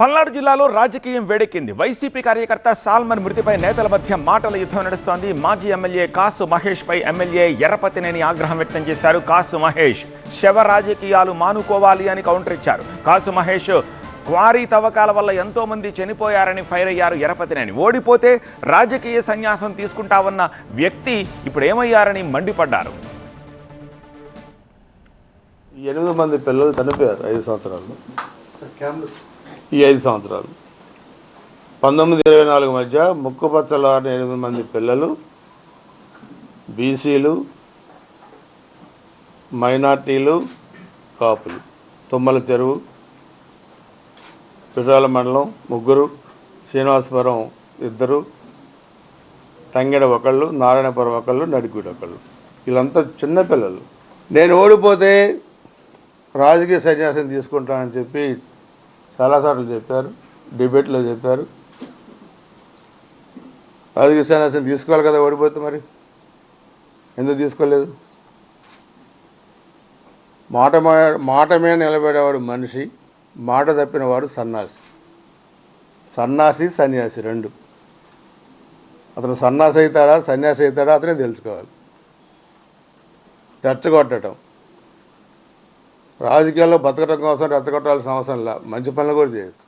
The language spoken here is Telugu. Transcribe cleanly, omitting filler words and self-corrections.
పల్నాడు జిల్లాలో రాజకీయం వేడెక్కింది. వైసీపీ కార్యకర్త సాల్మన్ మృతిపై నేతల మధ్య మాటల యుద్ధం నడుస్తోంది. మాజీ ఎమ్మెల్యే కాసు మహేష్ పై ఎమ్మెల్యే ఎర్రపతినేని ఆగ్రహం వ్యక్తం చేశారు. కాసు మహేష్ శవ రాజకీయాలు మానుకోవాలి అని కౌంటర్ ఇచ్చారు. కాసు మహేష్ క్వారీ తవ్వకాల వల్ల ఎంతో మంది చనిపోయారని ఫైర్ అయ్యారు ఎర్రపతినేని. ఓడిపోతే రాజకీయ సన్యాసం తీసుకుంటావన్న వ్యక్తి ఇప్పుడు ఏమయ్యారని మండిపడ్డారు. 8 మంది పిల్లలు చనిపోయారు 5 సంవత్సరాలు. ఈ 5 సంవత్సరాలు 1924 మధ్య ముక్కుపచ్చలారిన 8 మంది పిల్లలు బీసీలు, మైనార్టీలు, కాపులు. తుమ్మల చెరువు, పిట్రాల మండలం 3, శ్రీనివాసపురం 2, తంగెడ 1, నారాయణపురం 1, నడికూడి 1. వీళ్ళంతా చిన్నపిల్లలు. నేను ఓడిపోతే రాజకీయ సన్యాసం తీసుకుంటానని చెప్పి చాలాసార్లు చెప్పారు, డిబేట్లో చెప్పారు. రాజకీయ సన్యాసం తీసుకోవాలి కదా ఓడిపోతే, మరి ఎందుకు తీసుకోలేదు? మాట మీద నిలబడేవాడు మనిషి, మాట తప్పినవాడు సన్నాసి. సన్యాసి 2. అతను సన్నాసి అవుతాడా సన్యాసి అవుతాడా అతనే తెలుసుకోవాలి. రెచ్చగొట్టడం, రాజకీయాల్లో బతకడం కోసం రెచ్చగొట్టాల్సిన అవసరం లేదు, మంచి పనులు కూడా చేయొచ్చు.